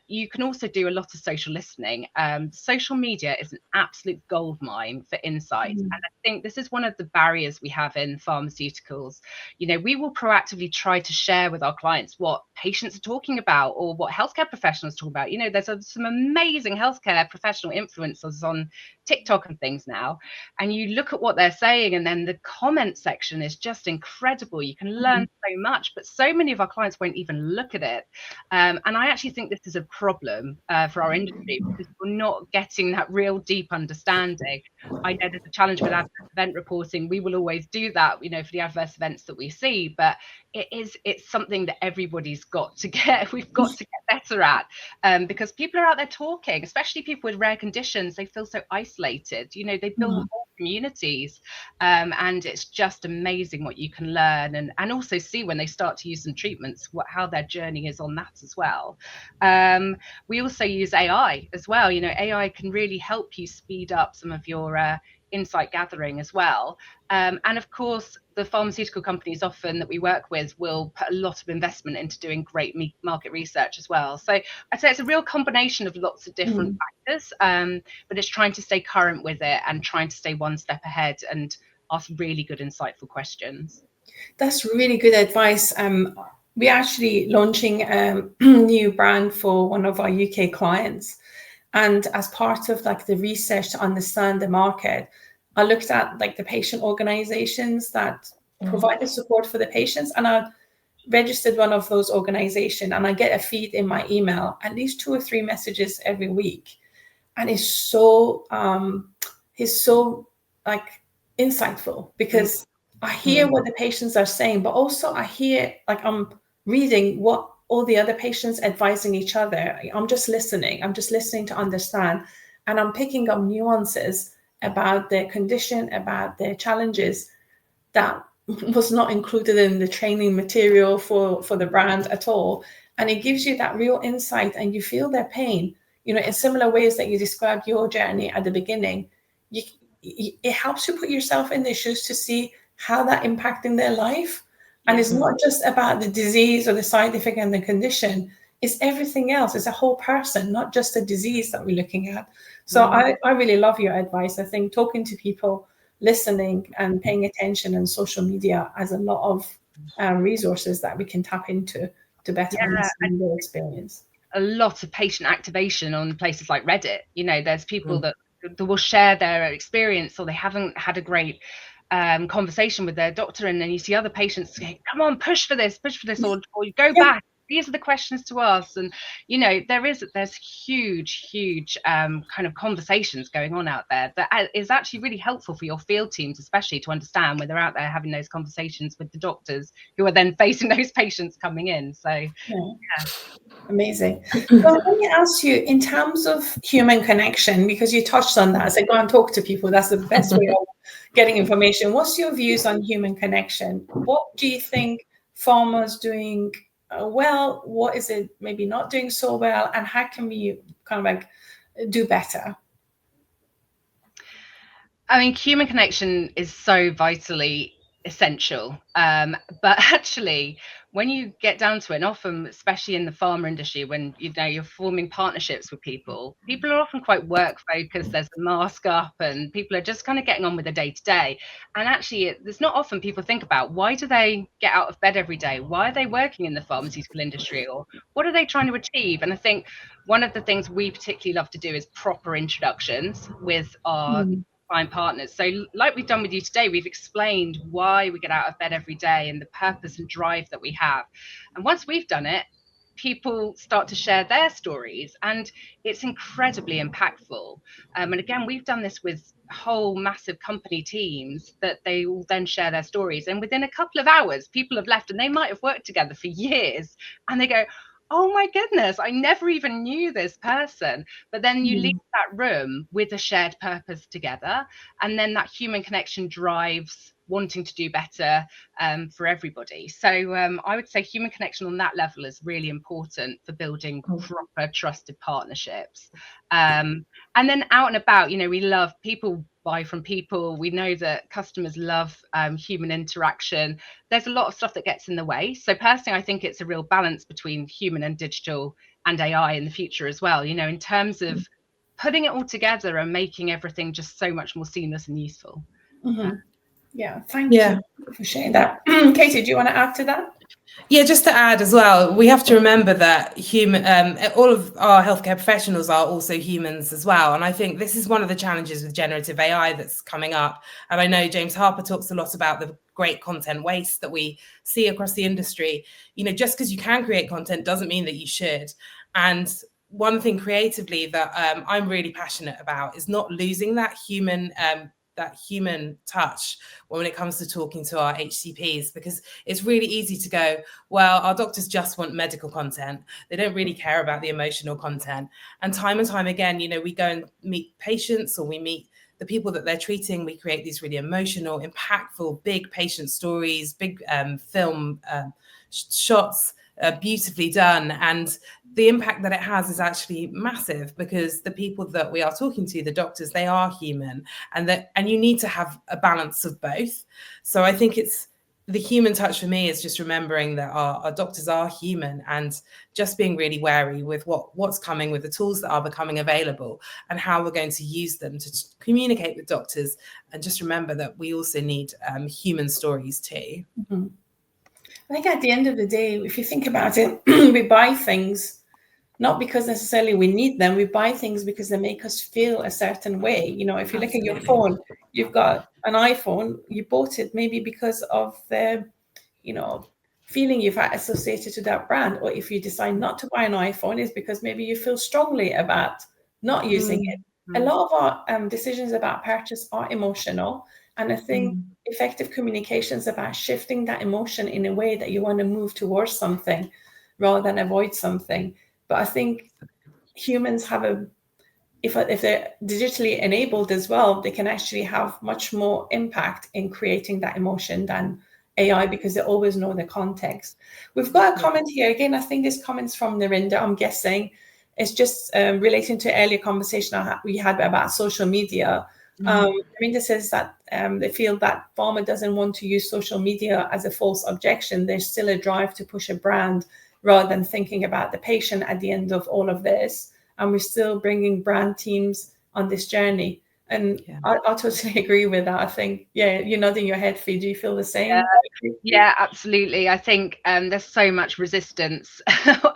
You can also do a lot of social listening. Social media is an absolute goldmine for insight. And I think this is one of the barriers we have in pharmaceuticals. We will proactively try to share with our clients what patients are talking about or what healthcare professionals talk about. There's some amazing healthcare professional influencers on TikTok and things now. And you look at what they're saying, and then the comment section is just incredible. You can learn so much, but so many of our clients won't even look at it. And I actually think this is a problem for our industry, because we're not getting that real deep understanding. I know there's a challenge with adverse event reporting. We will always do that, for the adverse events that we see, but it's something that everybody's got to get. We've got to get better at, because people are out there talking, especially people with rare conditions. They feel so isolated. They build whole communities, and it's just amazing what you can learn and also see when they start to use some treatments, how their journey is on that as well. We also use AI as well. AI can really help you speed up some of your insight gathering as well. And of course, the pharmaceutical companies often that we work with will put a lot of investment into doing great market research as well. So I'd say it's a real combination of lots of different factors, but it's trying to stay current with it and trying to stay one step ahead and ask really good, insightful questions. That's really good advice. We're actually launching a new brand for one of our UK clients. And as part of the research to understand the market, I looked at the patient organizations that provide the support for the patients. And I registered one of those organizations, and I get a feed in my email, at least 2 or 3 messages every week. And it's so insightful, because I hear what the patients are saying, but also I hear, I'm reading what all the other patients advising each other. I'm just listening. I'm just listening to understand. And I'm picking up nuances about their condition, about their challenges that was not included in the training material for the brand at all. And it gives you that real insight, and you feel their pain, you know, in similar ways that you described your journey at the beginning. It helps you put yourself in their shoes to see how that impacting their life. And it's not just about the disease or the side effect and the condition, it's everything else. It's a whole person, not just a disease that we're looking at. So I really love your advice. I think talking to people, listening and paying attention, and social media as a lot of resources that we can tap into to better understand their experience. A lot of patient activation on places like Reddit. You know, there's people that will share their experience, or they haven't had a great conversation with their doctor, and then you see other patients say, come on, push for this, or you go back, these are the questions to ask. And you know, there's huge kind of conversations going on out there that is actually really helpful for your field teams, especially to understand when they're out there having those conversations with the doctors who are then facing those patients coming in. So amazing. So let me ask you, in terms of human connection, because you touched on that, I said go and talk to people, that's the best way of getting information. What's your views on human connection? What do you think pharma's doing well? What is it maybe not doing so well? And how can we kind of like do better? I mean, human connection is so vitally essential. But actually, when you get down to it, and often, especially in the pharma industry, when you know you're forming partnerships with people are often quite work focused. There's a mask up, and people are just kind of getting on with the day to day. And actually, there's not often people think about, why do they get out of bed every day? Why are they working in the pharmaceutical industry, or what are they trying to achieve? And I think one of the things we particularly love to do is proper introductions with our client partners. So like we've done with you today, we've explained why we get out of bed every day and the purpose and drive that we have. And once we've done it, people start to share their stories, and it's incredibly impactful. And again, we've done this with whole massive company teams, that they will then share their stories, and within a couple of hours people have left, and they might have worked together for years, and they go, oh my goodness, I never even knew this person. But then you leave that room with a shared purpose together, and then that human connection drives wanting to do better for everybody. So I would say human connection on that level is really important for building proper trusted partnerships. And then out and about, you know, we love people buy from people. We know that customers love human interaction. There's a lot of stuff that gets in the way. So personally, I think it's a real balance between human and digital and AI in the future as well, you know, in terms of putting it all together and making everything just so much more seamless and useful. Yeah, thank you for sharing that. Katie, do you want to add to that? Yeah, just to add as well, we have to remember that all of our healthcare professionals are also humans as well. And I think this is one of the challenges with generative AI that's coming up. And I know James Harper talks a lot about the great content waste that we see across the industry. You know, just because you can create content doesn't mean that you should. And one thing creatively that I'm really passionate about is not losing that human touch when it comes to talking to our HCPs, because it's really easy to go, well, our doctors just want medical content. They don't really care about the emotional content. And time again, you know, we go and meet patients, or we meet the people that they're treating. We create these really emotional, impactful, big patient stories, big film shots, beautifully done. And the impact that it has is actually massive, because the people that we are talking to, the doctors, they are human, and you need to have a balance of both. So I think it's the human touch for me is just remembering that our doctors are human, and just being really wary with what's coming, with the tools that are becoming available, and how we're going to use them to communicate with doctors. And just remember that we also need human stories too. I think at the end of the day, if you think about it, we buy things not because necessarily we need them. We buy things because they make us feel a certain way. You know, if you look at your phone, you've got an iPhone, you bought it maybe because of the, you know, feeling you've had associated to that brand. Or if you decide not to buy an iPhone, it's because maybe you feel strongly about not using it. A lot of our decisions about purchase are emotional. And I think effective communication is about shifting that emotion in a way that you want to move towards something. rather than avoid something. But I think humans have if they're digitally enabled as well, they can actually have much more impact in creating that emotion than AI, because they always know the context. We've got a comment here. Again, I think this comment's from Narinder, I'm guessing. It's just relating to earlier conversation we had about social media. Narinder says that they feel that pharma doesn't want to use social media as a false objection. There's still a drive to push a brand rather than thinking about the patient at the end of all of this. And we're still bringing brand teams on this journey. And I totally agree with that. I think, you're nodding your head, Fee. Do you feel the same? Yeah, absolutely. I think there's so much resistance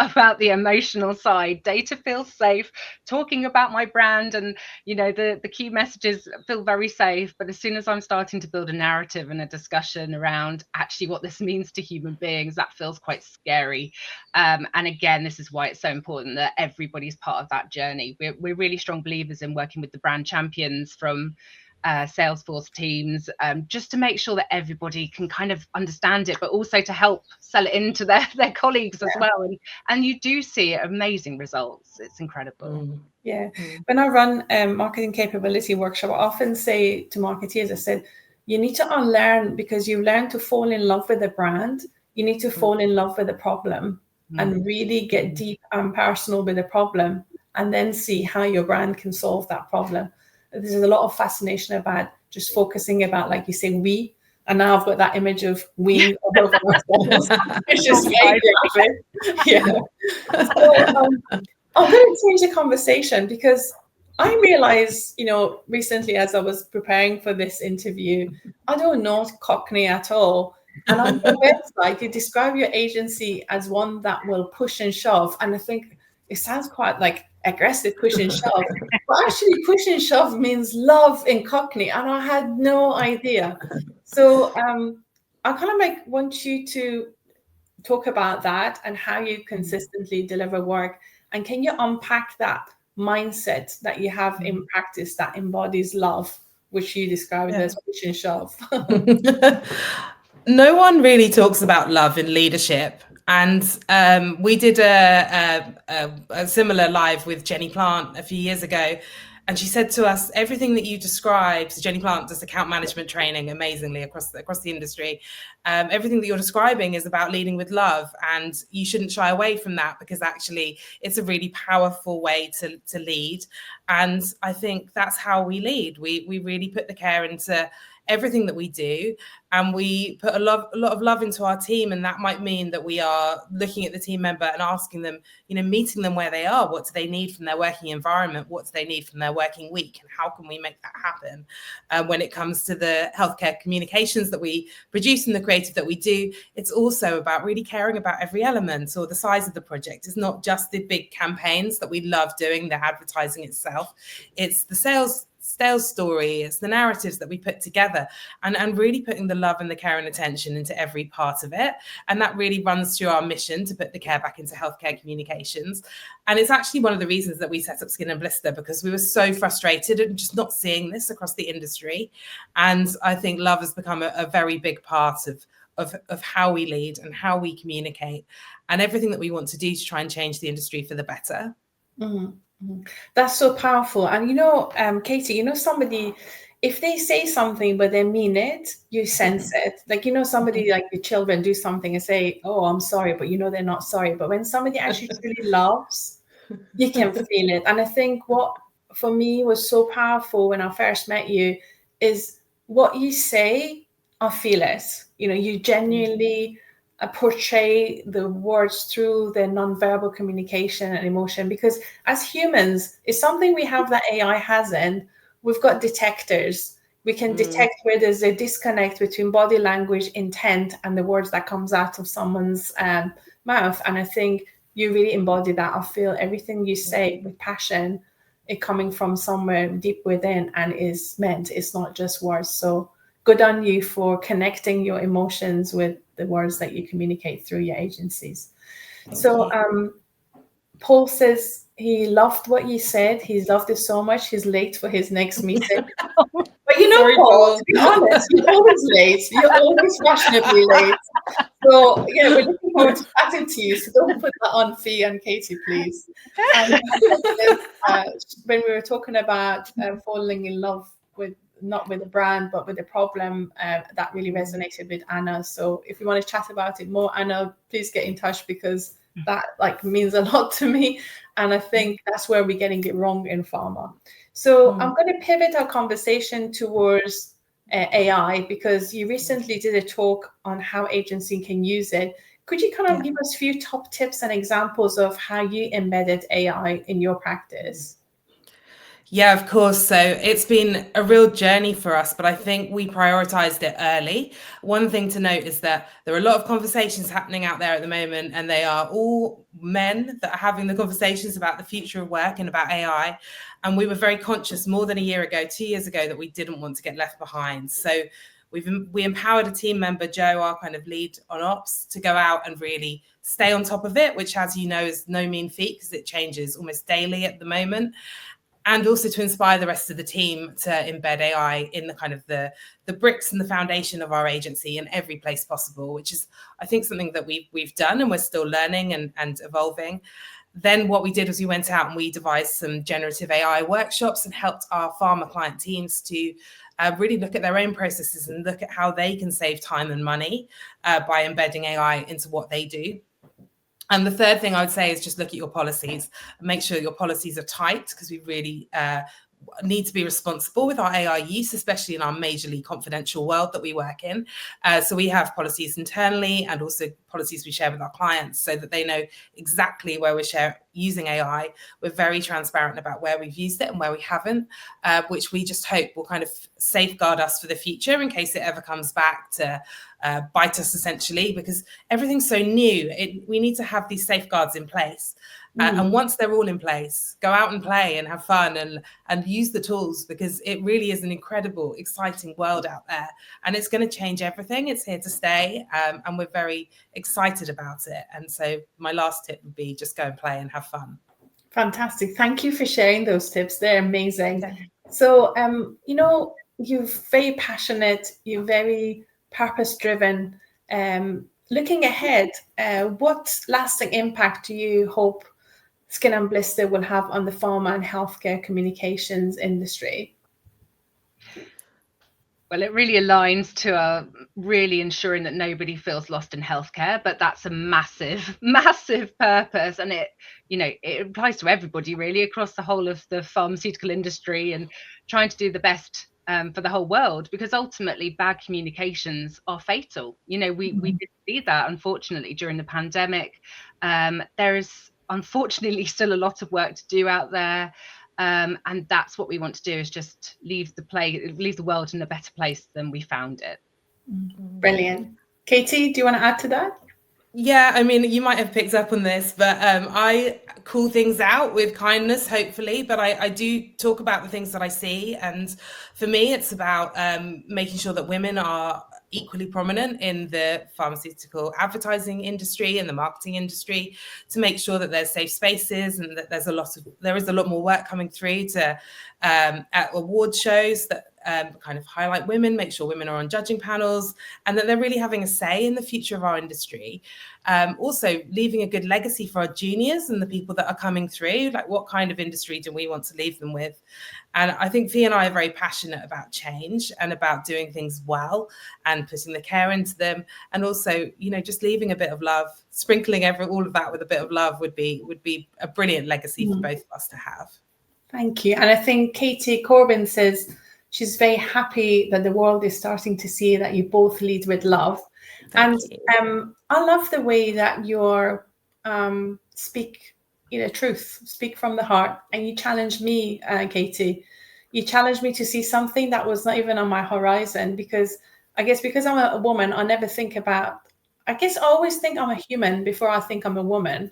about the emotional side. Data feels safe. Talking about my brand and, the key messages feel very safe. But as soon as I'm starting to build a narrative and a discussion around actually what this means to human beings, that feels quite scary. And again, this is why it's so important that everybody's part of that journey. We're really strong believers in working with the brand champions from Salesforce teams, just to make sure that everybody can kind of understand it, but also to help sell it into their colleagues as well. And you do see amazing results. It's incredible. When I run marketing capability workshop, I often say to marketeers, I said, you need to unlearn, because you learn to fall in love with the brand. You need to fall in love with the problem and really get deep and personal with the problem, and then see how your brand can solve that problem. There's a lot of fascination about just focusing about, like you say, we, and now I've got that image of we over ourselves. It's just I'm going to change the conversation, because I realized, recently as I was preparing for this interview, I don't know Cockney at all. And on your website, you describe your agency as one that will push and shove. And I think it sounds quite like aggressive, push and shove. But actually, push and shove means love in Cockney, and I had no idea. So I kind of want you to talk about that and how you consistently deliver work. And can you unpack that mindset that you have in practice that embodies love, which you describe as push and shove? No one really talks about love in leadership. And we did a similar live with Jenny Plant a few years ago. And she said to us, everything that you described, so Jenny Plant does account management training amazingly across the industry. Everything that you're describing is about leading with love, and you shouldn't shy away from that, because actually it's a really powerful way to lead. And I think that's how we lead. We really put the care into everything that we do, and we put a lot of love into our team. And that might mean that we are looking at the team member and asking them, meeting them where they are. What do they need from their working environment? What do they need from their working week? And how can we make that happen? When it comes to the healthcare communications that we produce and the creative that we do, it's also about really caring about every element or the size of the project. It's not just the big campaigns that we love doing, the advertising itself. It's the sales story, it's the narratives that we put together, and really putting the love and the care and attention into every part of it. And that really runs through our mission to put the care back into healthcare communications. And it's actually one of the reasons that we set up Skin Blister, because we were so frustrated and just not seeing this across the industry. And I think love has become a very big part of how we lead and how we communicate, and everything that we want to do to try and change the industry for the better. That's so powerful. And Katie, somebody, if they say something but they mean it, you sense it. Like, somebody, like your children do something and say, oh, I'm sorry, but they're not sorry. But when somebody actually truly loves, you can feel it. And I think what for me was so powerful when I first met you is what you say, I feel it. You genuinely portray the words through the nonverbal communication and emotion, because as humans, it's something we have that AI hasn't. We've got detectors. We can detect where there's a disconnect between body language, intent, and the words that comes out of someone's mouth. And I think you really embody that. I feel everything you say with passion, it coming from somewhere deep within and is meant. It's not just words. So good on you for connecting your emotions with the words that you communicate through your agencies. So Paul says he loved what you said. He loved it so much, he's late for his next meeting. But Sorry, Paul, to be honest, you're always late. You're always fashionably late. So we're looking forward to chatting to you, so don't put that on Fee and Katie, please. And when we were talking about falling in love with, not with the brand, but with the problem, that really resonated with Anna. So if you want to chat about it more, Anna, please get in touch, because that means a lot to me. And I think that's where we're getting it wrong in pharma. So I'm going to pivot our conversation towards AI, because you recently did a talk on how agency can use it. Could you kind of give us a few top tips and examples of how you embedded AI in your practice? Yeah, of course. So it's been a real journey for us, but I think we prioritized it early. One thing to note is that there are a lot of conversations happening out there at the moment, and they are all men that are having the conversations about the future of work and about AI. And we were very conscious more than a year ago, 2 years ago, that we didn't want to get left behind. So we empowered a team member, Joe, our kind of lead on ops, to go out and really stay on top of it, which, as you know, is no mean feat, because it changes almost daily at the moment. And also to inspire the rest of the team to embed AI in the kind of the bricks and the foundation of our agency in every place possible, which is, I think, something that we've done, and we're still learning and evolving. Then what we did was we went out and we devised some generative AI workshops and helped our pharma client teams to really look at their own processes and look at how they can save time and money by embedding AI into what they do. And the third thing I would say is just look at your policies and make sure your policies are tight, because we really need to be responsible with our AI use, especially in our majorly confidential world that we work in. So we have policies internally and also policies we share with our clients, so that they know exactly where we're using AI. We're very transparent about where we've used it and where we haven't, which we just hope will kind of safeguard us for the future in case it ever comes back to bite us, essentially, because everything's so new. We need to have these safeguards in place. And once they're all in place, go out and play and have fun and use the tools, because it really is an incredible, exciting world out there, and it's going to change everything. It's here to stay, and we're very excited about it. And so my last tip would be just go and play and have fun. Fantastic. Thank you for sharing those tips. They're amazing. So, you're very passionate, you're very purpose-driven. Looking ahead, what lasting impact do you hope Skin Blister will have on the pharma and healthcare communications industry? Well, it really aligns to really ensuring that nobody feels lost in healthcare, but that's a massive, massive purpose. And it applies to everybody really across the whole of the pharmaceutical industry, and trying to do the best for the whole world, because ultimately bad communications are fatal. We did see that, unfortunately, during the pandemic. There is unfortunately still a lot of work to do out there. And that's what we want to do, is just leave the world in a better place than we found it. Brilliant. Katie, do you want to add to that? Yeah, I mean, you might have picked up on this, but I call things out with kindness, hopefully, but I do talk about the things that I see. And for me, it's about making sure that women are equally prominent in the pharmaceutical advertising industry and the marketing industry, to make sure that there's safe spaces, and that there is a lot more work coming through to at award shows that kind of highlight women, make sure women are on judging panels, and that they're really having a say in the future of our industry. Also leaving a good legacy for our juniors and the people that are coming through. Like, what kind of industry do we want to leave them with? And I think Fee and I are very passionate about change and about doing things well and putting the care into them. And also, just leaving a bit of love, sprinkling all of that with a bit of love would be a brilliant legacy for both of us to have. Thank you. And I think Katie Corbin says she's very happy that the world is starting to see that you both lead with love. Thank you. I love the way that you're speak truth, speak from the heart. And you challenged me, Katie. You challenged me to see something that was not even on my horizon, because I guess because I'm a woman, I never think about, I always think I'm a human before I think I'm a woman.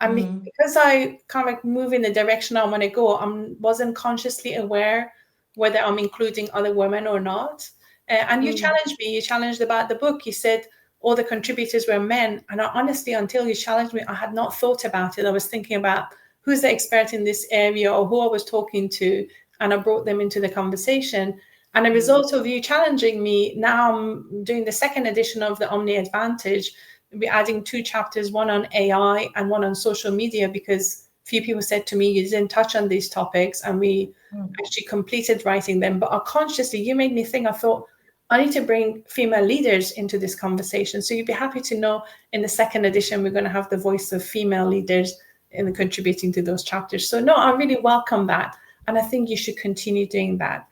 And because I kind of move in the direction I want to go, I wasn't consciously aware whether I'm including other women or not. And you challenged me. You challenged about the book. You said all the contributors were men. And honestly, until you challenged me, I had not thought about it. I was thinking about who's the expert in this area or who I was talking to, and I brought them into the conversation. And a result of you challenging me, now I'm doing the second edition of the Omni Advantage be adding 2 chapters, one on AI and one on social media, because few people said to me, you didn't touch on these topics, and we actually completed writing them. But unconsciously, you made me think, I thought, I need to bring female leaders into this conversation. So you'd be happy to know in the 2nd edition, we're going to have the voice of female leaders in contributing to those chapters. So no, I really welcome that. And I think you should continue doing that.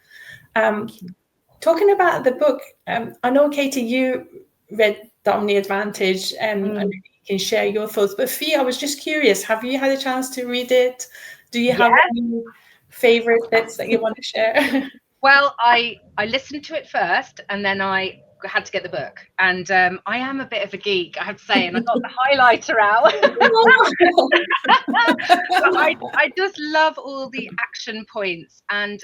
Talking about the book, I know, Katie, you read The Omni Advantage, and you can share your thoughts. But Fee, I was just curious, have you had a chance to read it? Do you have any favorite bits that you want to share? Well, I listened to it first, and then I had to get the book. And I am a bit of a geek, I have to say, and I got the highlighter out. But I just love all the action points. And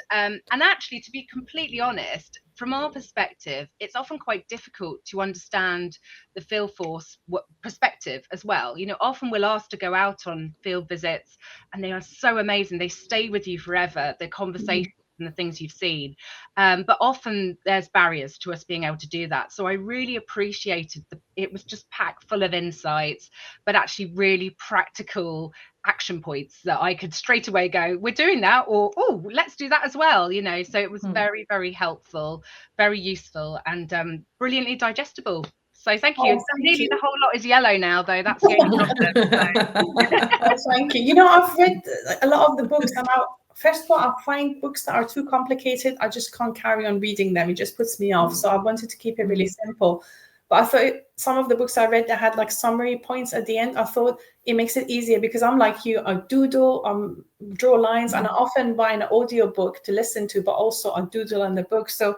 actually, to be completely honest, from our perspective, it's often quite difficult to understand the field force perspective as well. You know, often we're asked to go out on field visits, and they are so amazing. They stay with you forever, the conversations and the things you've seen. But often there's barriers to us being able to do that. So I really appreciated it was just packed full of insights, but actually really practical action points that I could straight away go, we're doing that, or oh, let's do that as well, you know. So it was very, very helpful, very useful, and brilliantly digestible. So thank you. Nearly the whole lot is yellow now, though. That's the only problem. So. Thank you. You know, I've read a lot of the books, and first of all, I find books that are too complicated, I just can't carry on reading them. It just puts me off. So I wanted to keep it really simple. But I thought some of the books I read that had like summary points at the end, I thought it makes it easier, because I'm like you, I doodle, draw lines, and I often buy an audio book to listen to, but also I doodle on the book. So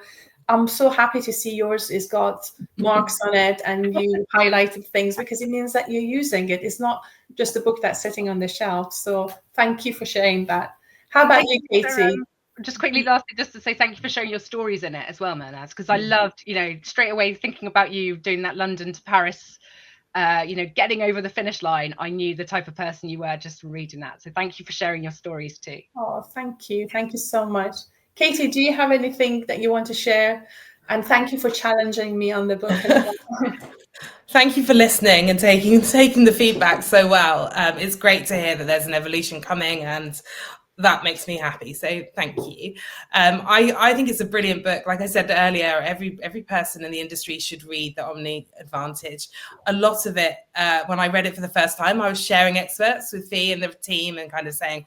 I'm so happy to see yours has got marks on it and you highlighted things, because it means that you're using it. It's not just a book that's sitting on the shelf. So thank you for sharing that. How about you, Katie? Just quickly, lastly, just to say thank you for sharing your stories in it as well, Mehrnaz, because I loved, you know, straight away thinking about you doing that London to Paris, you know, getting over the finish line. I knew the type of person you were just from reading that. So thank you for sharing your stories too. Oh, thank you. Thank you so much. Katie, do you have anything that you want to share? And thank you for challenging me on the book. Thank you for listening and taking the feedback so well. It's great to hear that there's an evolution coming, and that makes me happy. So thank you. I think it's a brilliant book. Like I said earlier, every person in the industry should read The Omni Advantage. A lot of it, when I read it for the first time, I was sharing excerpts with Fee and the team and kind of saying,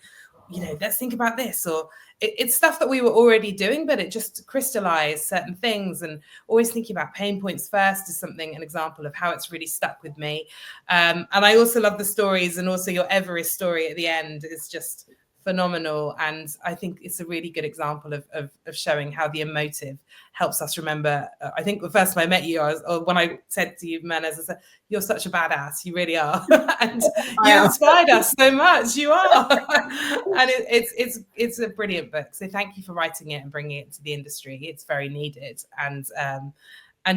you know, let's think about this, or it's stuff that we were already doing, but it just crystallized certain things. And always thinking about pain points first is an example of how it's really stuck with me. And I also love the stories, and also your Everest story at the end is just phenomenal. And I think it's a really good example of showing how the emotive helps us remember. I think the first time I met you, when I said to you, Mehrnaz, I said, you're such a badass, you really are. And you inspired us so much, you are. And it's a brilliant book. So thank you for writing it and bringing it to the industry. It's very needed. And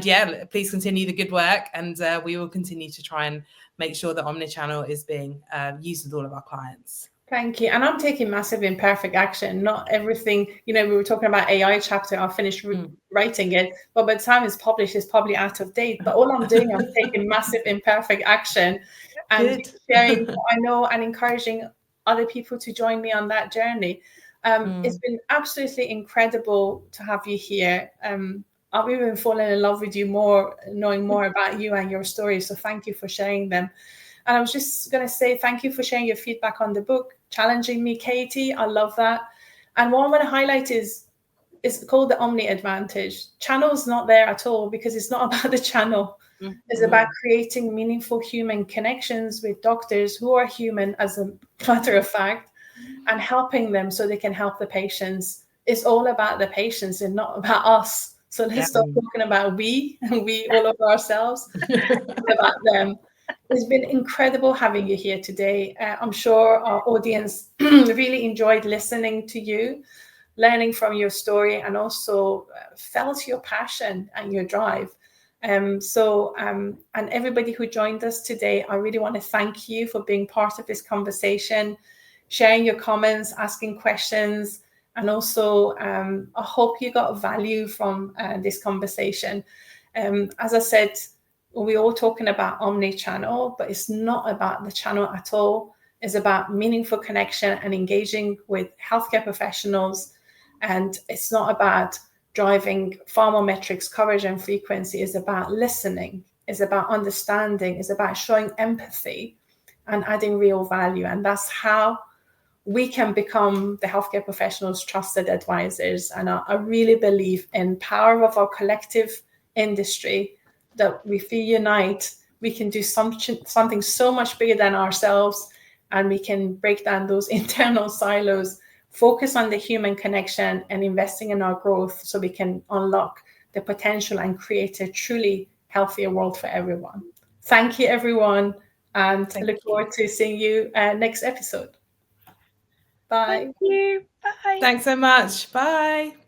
yeah, please continue the good work, and we will continue to try and make sure that omnichannel is being used with all of our clients. Thank you. And I'm taking massive imperfect action. Not everything, you know, we were talking about AI chapter, I'll finish writing it, but by the time it's published, it's probably out of date. But all I'm doing, I'm taking massive imperfect action and sharing what I know and encouraging other people to join me on that journey. It's been absolutely incredible to have you here. I've even fallen in love with you more, knowing more about you and your stories. So thank you for sharing them. And I was just going to say thank you for sharing your feedback on the book, challenging me, Katie. I love that. And what I want to highlight is it's called the Omni Advantage. Channel's not there at all, because it's not about the channel. It's about creating meaningful human connections with doctors who are human, as a matter of fact, and helping them so they can help the patients. It's all about the patients and not about us. So let's stop talking about we all of ourselves. It's about them. It's been incredible having you here today. I'm sure our audience really enjoyed listening to you, learning from your story, and also felt your passion and your drive. And everybody who joined us today, I really want to thank you for being part of this conversation, sharing your comments, asking questions, and also I hope you got value from this conversation. As I said, we're all talking about omnichannel, but it's not about the channel at all. It's about meaningful connection and engaging with healthcare professionals. And it's not about driving pharma metrics, coverage and frequency. It's about listening. It's about understanding. It's about showing empathy and adding real value. And that's how we can become the healthcare professionals' trusted advisors. And I really believe in power of our collective industry, that if we unite, we can do something so much bigger than ourselves, and we can break down those internal silos, focus on the human connection and investing in our growth so we can unlock the potential and create a truly healthier world for everyone. Thank you, everyone. And I look forward to seeing you next episode. Bye. Thank you. Bye. Thanks so much. Bye.